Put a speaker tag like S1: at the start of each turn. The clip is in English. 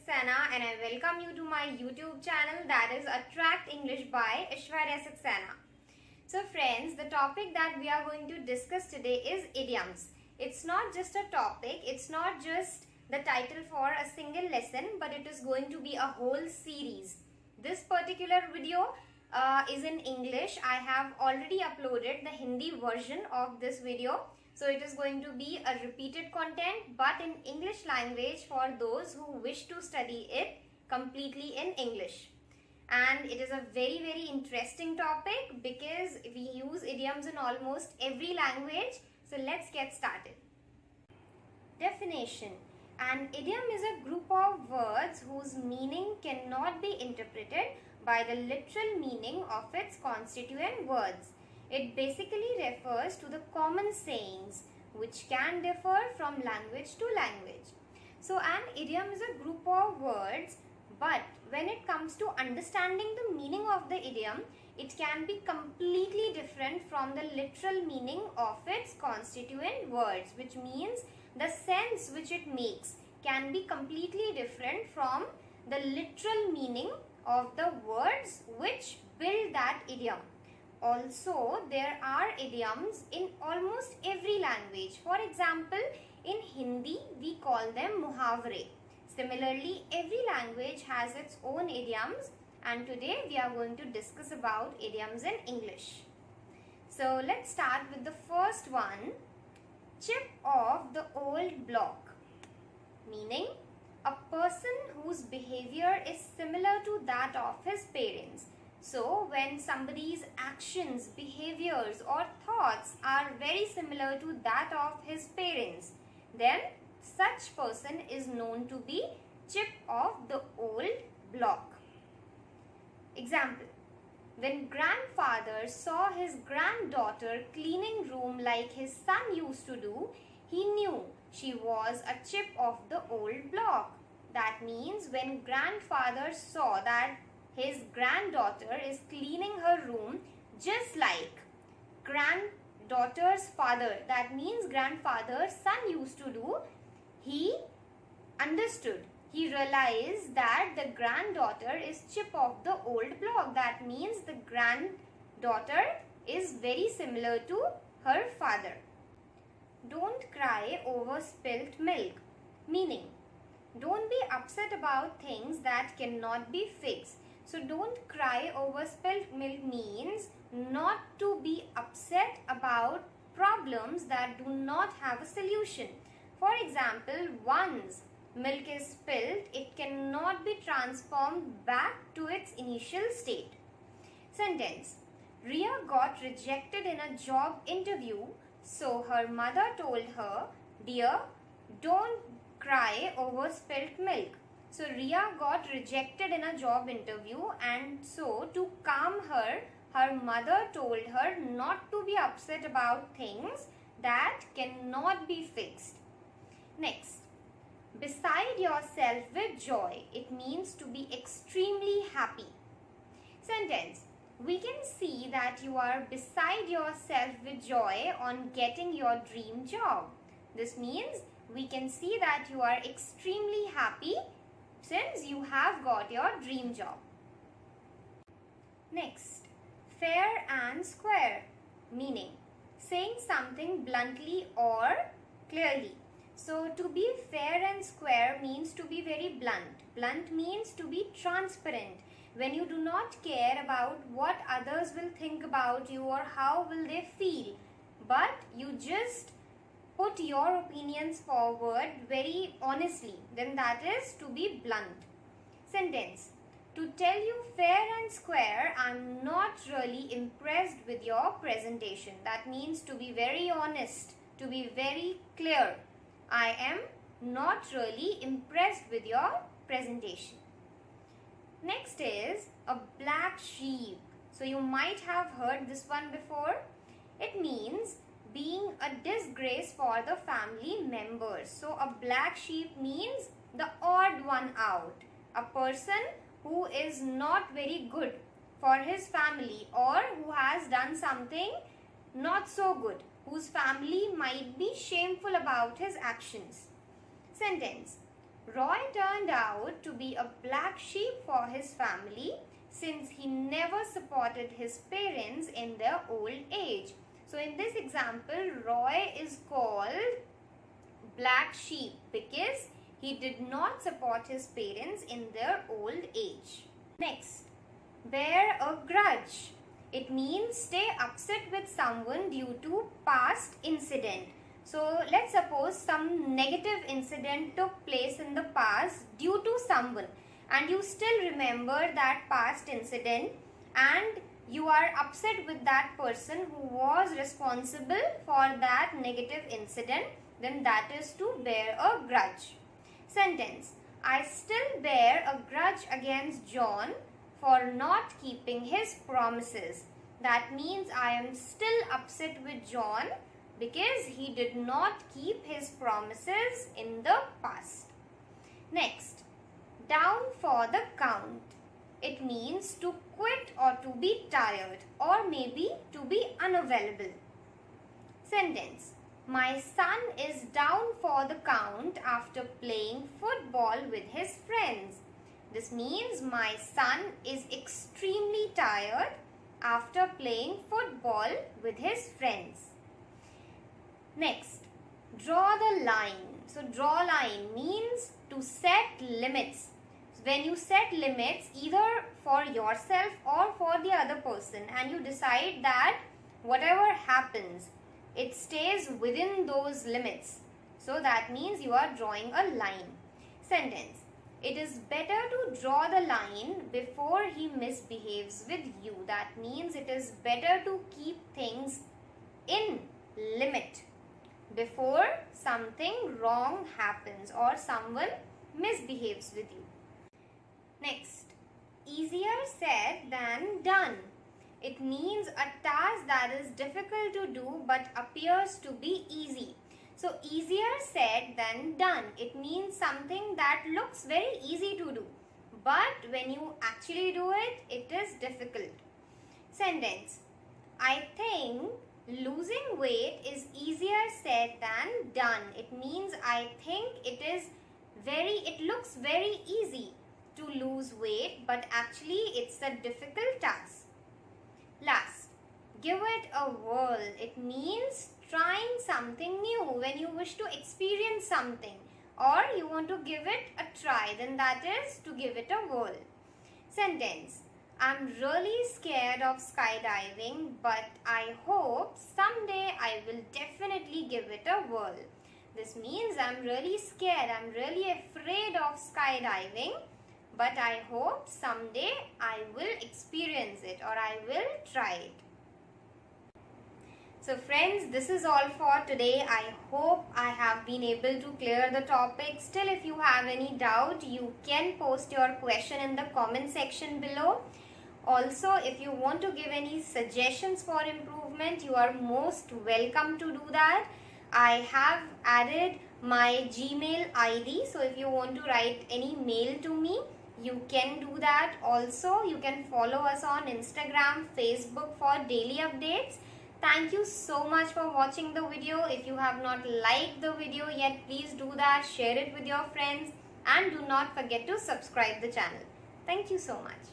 S1: Saxena and I welcome you to my YouTube channel, that is Attract English by Aishwarya Saxena. So friends, the topic that we are going to discuss today is idioms. It's not just a topic, it's not just the title for a single lesson, but it is going to be a whole series. This particular video is in English. I have already uploaded the Hindi version of this video. So it is going to be a repeated content but in English language for those who wish to study it completely in English. And it is a very interesting topic because we use idioms in almost every language. So let's get started. Definition. An idiom is a group of words whose meaning cannot be interpreted by the literal meaning of its constituent words. It basically refers to the common sayings which can differ from language to language. So an idiom is a group of words, but when it comes to understanding the meaning of the idiom, it can be completely different from the literal meaning of its constituent words, which means the sense which it makes can be completely different from the literal meaning of the words which build that idiom. Also, there are idioms in almost every language. For example, in Hindi, we call them muhavre. Similarly, every language has its own idioms, and today we are going to discuss about idioms in English. So, let's start with the first one, chip off the old block. Meaning, a person whose behavior is similar to that of his parents. So, when somebody's actions, behaviors or thoughts are very similar to that of his parents, then such person is known to be chip of the old block. Example. When grandfather saw his granddaughter cleaning room like his son used to do, he knew she was a chip of the old block. That means when grandfather saw that his granddaughter is cleaning her room just like granddaughter's father, that means grandfather's son used to do, he understood. He realized that the granddaughter is chip of the old block. That means the granddaughter is very similar to her father. Don't cry over spilt milk. Meaning, don't be upset about things that cannot be fixed. So don't cry over spilt milk means not to be upset about problems that do not have a solution. For example, once milk is spilled, it cannot be transformed back to its initial state. Sentence. Ria got rejected in a job interview, so her mother told her, "Dear, don't cry over spilt milk." So Ria got rejected in a job interview, and so to calm her, her mother told her not to be upset about things that cannot be fixed. Next, beside yourself with joy. It means to be extremely happy. Sentence. We can see that you are beside yourself with joy on getting your dream job. This means we can see that you are extremely happy since you have got your dream job. Next, fair and square. Meaning, saying something bluntly or clearly. So, to be fair and square means to be very blunt. Blunt means to be transparent. When you do not care about what others will think about you or how will they feel, but you just put your opinions forward very honestly, then that is to be blunt. Sentence. To tell you fair and square, I'm not really impressed with your presentation. That means to be very honest, to be very clear. I am not really impressed with your presentation. Next is a black sheep. So you might have heard this one before. It means being a disgrace for the family members. So a black sheep means the odd one out. A person who is not very good for his family or who has done something not so good, whose family might be shameful about his actions. Sentence. Roy turned out to be a black sheep for his family since he never supported his parents in their old age. So in this example, Roy is called black sheep because he did not support his parents in their old age. Next, bear a grudge. It means stay upset with someone due to past incident. So let's suppose some negative incident took place in the past due to someone, and you still remember that past incident and you are upset with that person who was responsible for that negative incident, then that is to bear a grudge. Sentence: I still bear a grudge against John for not keeping his promises. That means I am still upset with John because he did not keep his promises in the past. Next, down for the count. It means to quit or to be tired or maybe to be unavailable. Sentence: my son is down for the count after playing football with his friends. This means my son is extremely tired after playing football with his friends. Next, draw the line. So draw line means to set limits. When you set limits either for yourself or for the other person, and you decide that whatever happens, it stays within those limits. So that means you are drawing a line. Sentence: it is better to draw the line before he misbehaves with you. That means it is better to keep things in limit before something wrong happens or someone misbehaves with you. Next, easier said than done. It means a task that is difficult to do but appears to be easy. So easier said than done. It means something that looks very easy to do, but when you actually do it, it is difficult. Sentence: I think losing weight is easier said than done. It means I think it looks very easy to lose weight, but actually it's a difficult task. Last, give it a whirl. It means trying something new. When you wish to experience something or you want to give it a try, then that is to give it a whirl. Sentence: I'm really scared of skydiving, but I hope someday I will definitely give it a whirl. This means I'm really scared, I'm really afraid of skydiving, but I hope someday I will experience it or I will try it. So friends, this is all for today. I hope I have been able to clear the topic. Still, if you have any doubt, you can post your question in the comment section below. Also, if you want to give any suggestions for improvement, you are most welcome to do that. I have added my Gmail ID. So if you want to write any mail to me, you can do that. Also, you can follow us on Instagram, Facebook for daily updates. Thank you so much for watching the video. If you have not liked the video yet, please do that. Share it with your friends and do not forget to subscribe the channel. Thank you so much.